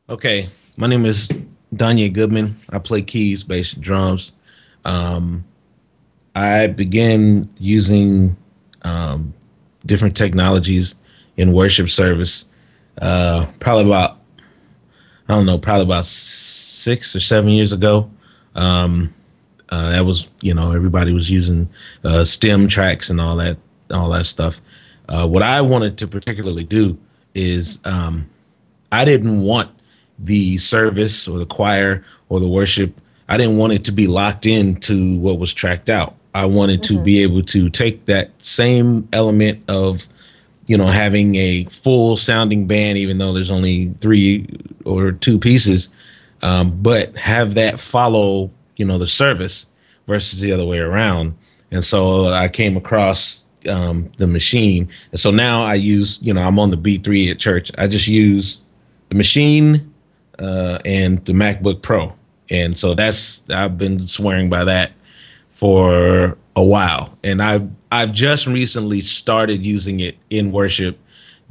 Okay, my name is Donyea Goodman. I play keys, bass, and drums. I began using different technologies in worship service probably about, I don't know, probably about 6 or 7 years ago. That was, everybody was using stem tracks and all that stuff. What I wanted to particularly do is I didn't want the service or the choir or the worship. I didn't want it to be locked into what was tracked out. I wanted to be able to take that same element of, having a full sounding band, even though there's only 3 or 2 pieces, but have that follow, the service versus the other way around. And so I came across the Maschine. And so now I use, I'm on the B3 at church. I just use the Maschine and the MacBook Pro. And so I've been swearing by that for a while. And I've just recently started using it in worship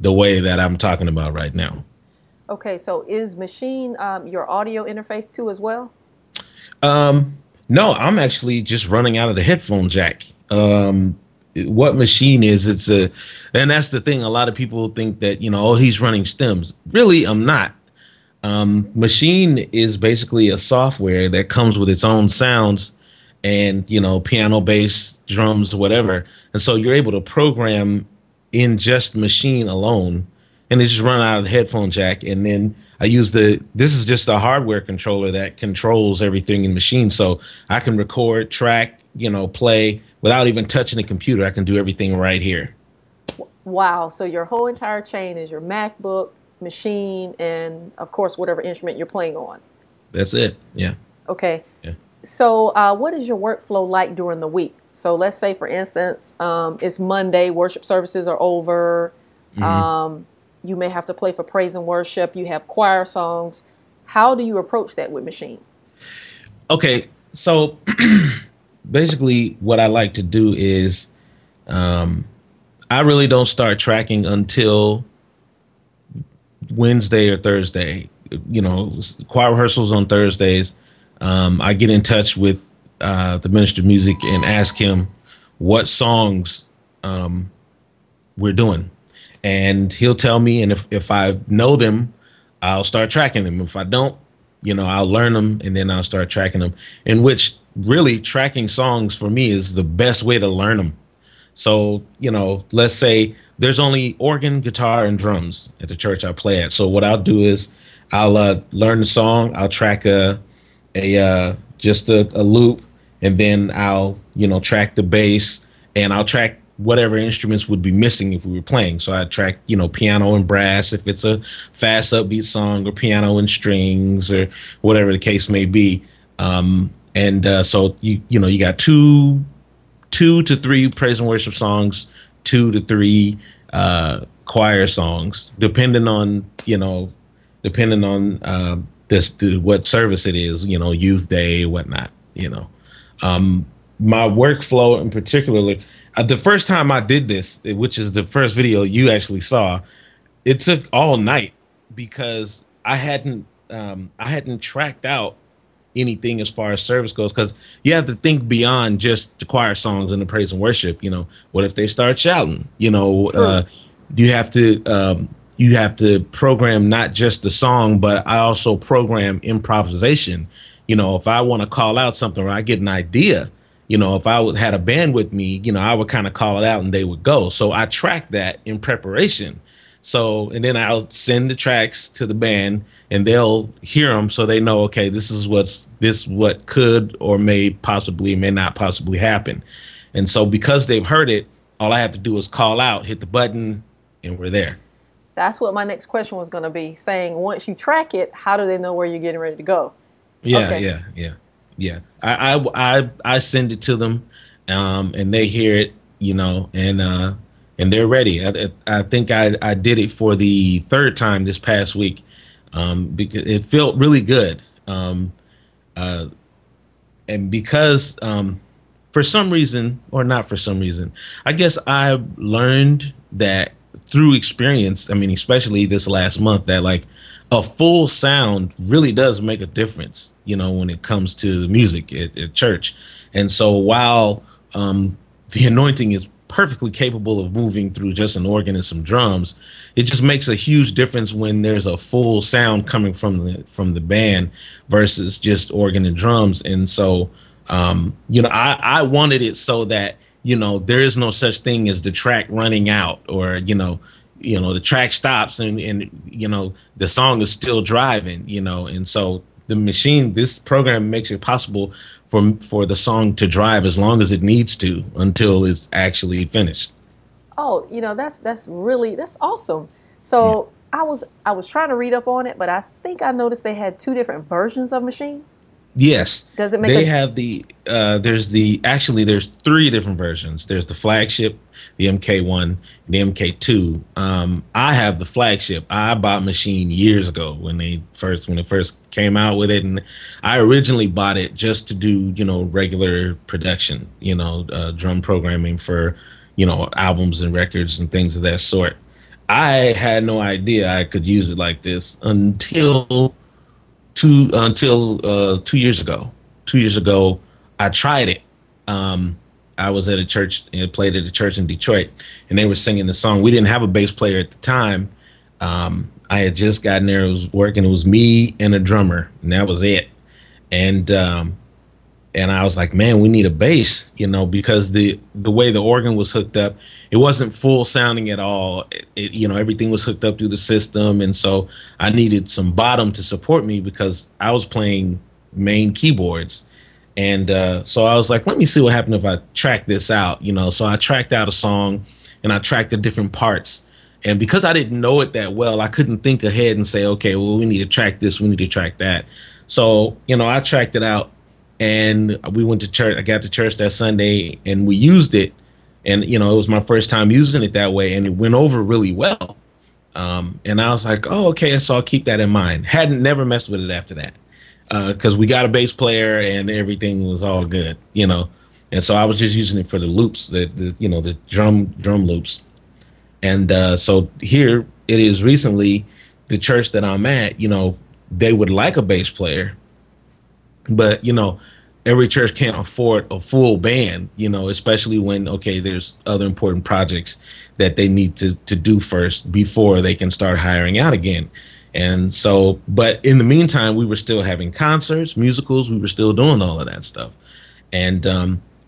the way that I'm talking about right now. Okay, so is Maschine your audio interface too as well? No, I'm actually just running out of the headphone jack. What Maschine is, and that's the thing. A lot of people think that, oh, he's running stems. Really, I'm not. Maschine is basically a software that comes with its own sounds and, piano, bass, drums, whatever. And so you're able to program in just Maschine alone, and they just run out of the headphone jack. And then I use this is just a hardware controller that controls everything in Maschine. So I can record, track, play without even touching the computer. I can do everything right here. Wow. So your whole entire chain is your MacBook, Maschine, and of course, whatever instrument you're playing on. That's it. Yeah. Okay. Yeah. So what is your workflow like during the week? So let's say, for instance, it's Monday, worship services are over. You may have to play for praise and worship. You have choir songs. How do you approach that with Maschine? Okay. So basically what I like to do is I really don't start tracking until Wednesday or Thursday. Choir rehearsals on Thursdays. I get in touch with the minister of music and ask him what songs we're doing, and he'll tell me. And if I know them, I'll start tracking them. If I don't, I'll learn them and then I'll start tracking them. In which really tracking songs for me is the best way to learn them. So let's say there's only organ, guitar, and drums at the church I play at. So what I'll do is I'll learn the song. I'll track just a loop, and then I'll track the bass, and I'll track whatever instruments would be missing if we were playing. So I track piano and brass if it's a fast upbeat song, or piano and strings, or whatever the case may be. So you got two to three praise and worship songs, 2 to 3 choir songs, depending on what service it is, youth day, whatnot. My workflow in particular, the first time I did this, which is the first video you actually saw, it took all night because I hadn't tracked out anything as far as service goes, because you have to think beyond just the choir songs and the praise and worship. What if they start shouting? Sure. You have to program not just the song, but I also program improvisation. If I want to call out something or I get an idea, if I would had a band with me, I would kind of call it out and they would go. So I track that in preparation. So, and then I'll send the tracks to the band and they'll hear them so they know, okay, what could or may not possibly happen. And so because they've heard it, all I have to do is call out, hit the button, and we're there. That's what my next question was going to be, saying once you track it, how do they know where you're getting ready to go? Yeah, Okay. yeah, yeah, yeah. I send it to them, and they hear it, and they're ready. I think I did it for the third time this past week, because it felt really good. Uh, and because for some reason, or not for some reason, I guess I learned that through experience. I mean, especially this last month, that like a full sound really does make a difference, when it comes to the music at church. And so while the anointing is perfectly capable of moving through just an organ and some drums, it just makes a huge difference when there's a full sound coming from the band versus just organ and drums. And so I wanted it so that there is no such thing as the track running out, or the track stops and the song is still driving, and so this program makes it possible for the song to drive as long as it needs to until it's actually finished. Oh, that's awesome. Yeah. So I was trying to read up on it, but I think I noticed they had two different versions of Machine. Yes, Does it make they a have there's three different versions. There's the flagship, the MK1, the MK2. I have the flagship. I bought Machine years ago when it first came out with it, and I originally bought it just to do regular production, drum programming for albums and records and things of that sort. I had no idea I could use it like this until 2 years ago. 2 years ago, I tried it. I was at a church and played at a church in Detroit, and they were singing the song. We didn't have a bass player at the time. I had just gotten there. It was working. It was me and a drummer, and that was it. And I was like, man, we need a bass, because the way the organ was hooked up, it wasn't full sounding at all. Everything was hooked up through the system, and so I needed some bottom to support me because I was playing main keyboards. And so I was like, let me see what happened if I track this out, So I tracked out a song, and I tracked the different parts. And because I didn't know it that well, I couldn't think ahead and say, okay, well, we need to track this, we need to track that. So I tracked it out, and we went to church. I got to church that Sunday, and we used it. And it was my first time using it that way, and it went over really well. And I was like, oh, okay, so I'll keep that in mind. Hadn't never messed with it after that, because we got a bass player and everything was all good. And so I was just using it for the loops, the drum loops. And so here it is. Recently, the church that I'm at, they would like a bass player, but every church can't afford a full band, especially when, okay, there's other important projects that they need to do first before they can start hiring out again. And so, but in the meantime, we were still having concerts, musicals, we were still doing all of that stuff. And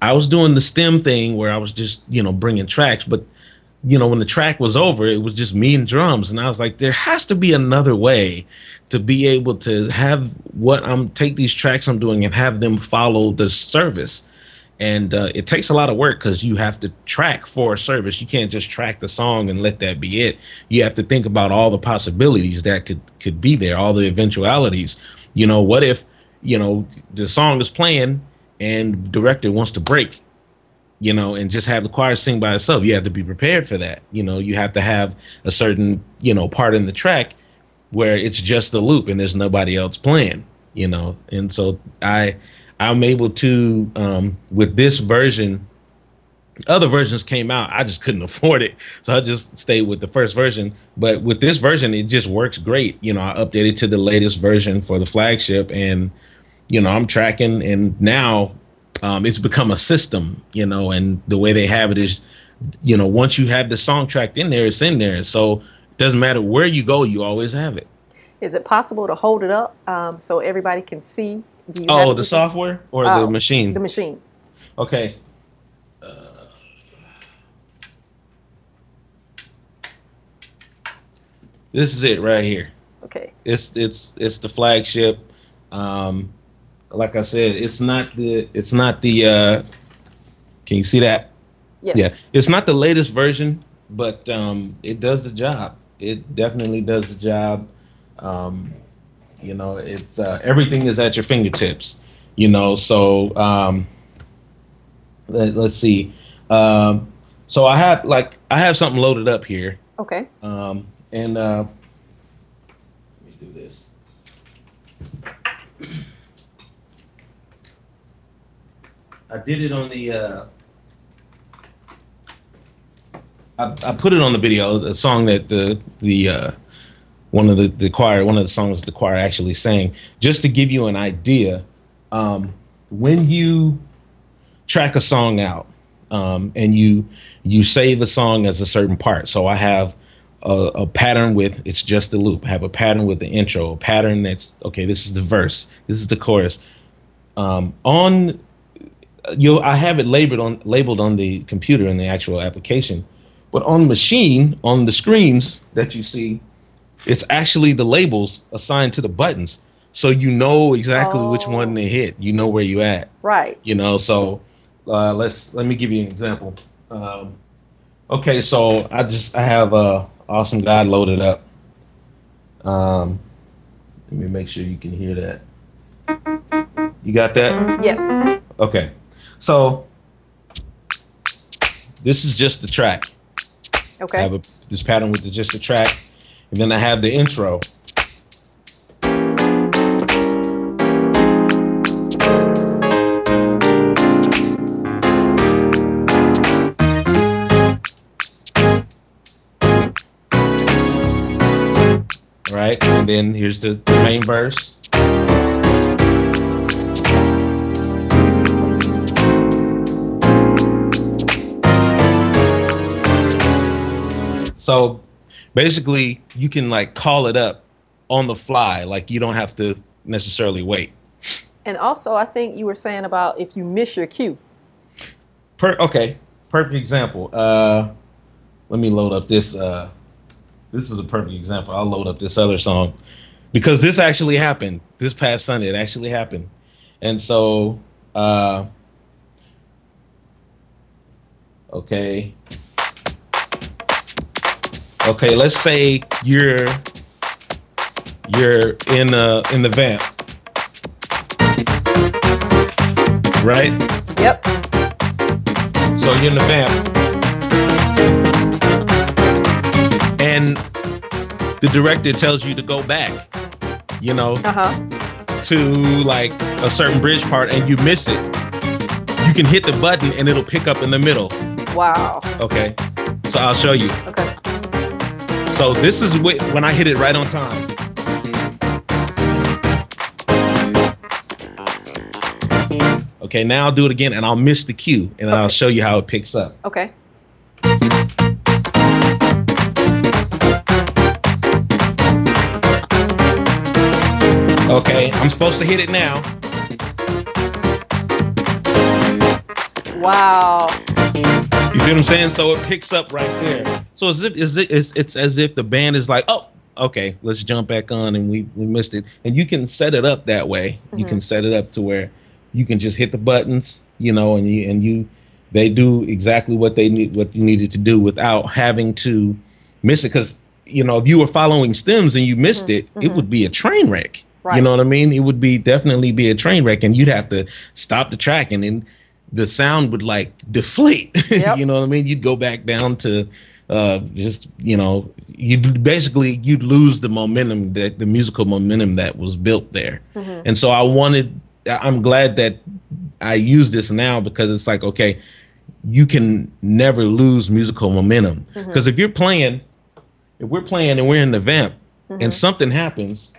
I was doing the stem thing where I was just, bringing tracks, but when the track was over, it was just me and drums. And I was like, there has to be another way to be able to have take these tracks I'm doing and have them follow the service. And it takes a lot of work because you have to track for a service. You can't just track the song and let that be it. You have to think about all the possibilities that could be there, all the eventualities. What if, the song is playing and the director wants to break, and just have the choir sing by itself. You have to be prepared for that. You have to have a certain, part in the track where it's just the loop and there's nobody else playing, And so I'm able to, with this version, other versions came out. I just couldn't afford it. So I just stayed with the first version. But with this version, it just works great. I updated to the latest version for the flagship, and, I'm tracking, and now it's become a system, and the way they have it is, once you have the song tracked in there, it's in there. So it doesn't matter where you go, you always have it. Is it possible to hold it up so everybody can see? Do you have Oh, the anything? software or the The machine? machine. Okay. This is it right here. Okay. It's the flagship. Um, like I said, it's not the can you see that? Yeah, Yes. it's not the latest version, but it does the job. It definitely does the job. Um, it's everything is at your fingertips. So let's see. Um, so I have something loaded up here, Okay. and let me do this. I did it on the. I put it on the video, a song that the one of the songs the choir actually sang, just to give you an idea. When you track a song out, and you save a song as a certain part. So I have a pattern with it's just the loop. I have a pattern with the intro, a pattern that's okay. This is the verse. This is the chorus. On I have it labeled on the computer in the actual application, but on Maschine on the screens that you see, it's actually the labels assigned to the buttons, so you know exactly which one Oh, to hit. You know where you at. right. So let me give you an example. Okay, so I have Awesome God loaded up. Let me make sure you can hear that. You got that? Yes. Okay. So this is just the track. I Okay. have this pattern with just the track, and then I have the intro. Right, and then here's the main verse. So basically, you can like call it up on the fly, like you don't have to necessarily wait. And also, I think you were saying about if you miss your cue. Okay, perfect example. Let me load up this. This is a perfect example. I'll load up this other song because this actually happened this past Sunday. It actually happened, and so okay, okay. Let's say you're in the vamp, right? Yep. So you're in the vamp, and the director tells you to go back, Uh huh. to like a certain bridge part, and you miss it. You can hit the button, and it'll pick up in the middle. Wow. Okay, so I'll show you. Okay. So this is when I hit it right on time. Okay, now I'll do it again, and I'll miss the cue, and then I'll show you how it picks up. Okay. Okay, I'm supposed to hit it now. Wow. You see what I'm saying? So it picks up right there. So it's as if the band is like, oh, okay, let's jump back on, and we missed it. And you can set it up that way. You can set it up to where you can just hit the buttons, and they do exactly what what you needed to do without having to miss it. Because if you were following stems and you missed it, it would be a train wreck. You Right. know what I mean? It would definitely be a train wreck, and you'd have to stop the track, and then the sound would like deflate. Yep. You know what I mean? You'd go back down to just you'd lose the momentum, that the musical momentum that was built there. And so I'm glad that I use this now, because it's like, okay, you can never lose musical momentum, because if we're playing and we're in the vamp, and something happens,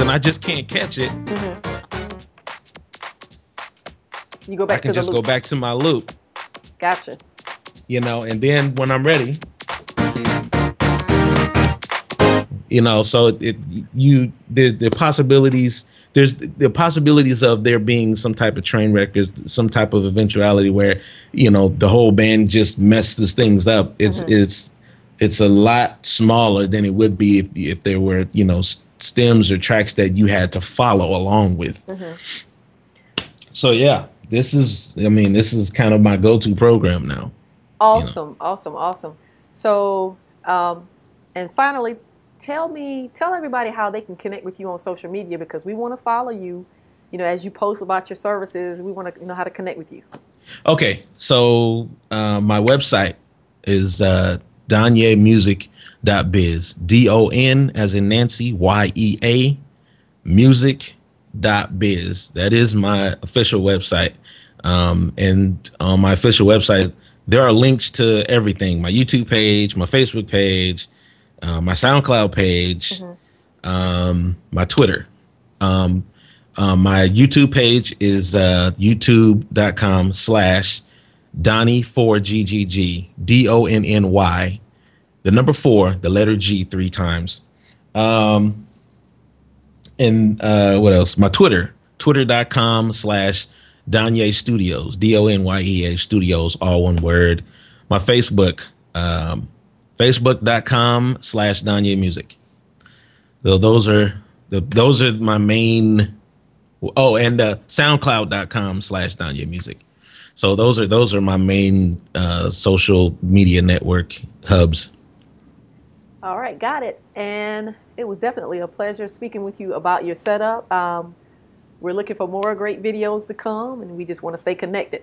and I just can't catch it, You go I back can to the just loop. go back to my loop, Gotcha. and then when I'm ready, so the possibilities there's the possibilities of there being some type of train wreck, or some type of eventuality where, the whole band just messes things up. It's a lot smaller than it would be if there were, stems or tracks that you had to follow along with. So yeah, this is kind of my go-to program now. Awesome, awesome, awesome. So, and finally, tell everybody how they can connect with you on social media, because we want to follow you. As you post about your services, we want to know how to connect with you. Okay, so my website is donyeamusic.biz. DON as in Nancy, YEA, music.biz. That is my official website. And on my official website, there are links to everything: my YouTube page, my Facebook page, my SoundCloud page, my Twitter. My YouTube page is youtube.com/Donny4GGG, DONNY, the number 4, the letter G 3 times. And what else? My twitter.com/Donyea Studios, DONYEA Studios, all one word. My Facebook, facebook.com/Donyea Music. So those are my main. Oh, and soundcloud.com/Donyea Music. So those are my main social media network hubs. All right, got it. And it was definitely a pleasure speaking with you about your setup. We're looking for more great videos to come, and we just want to stay connected.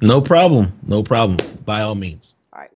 No problem. No problem. By all means.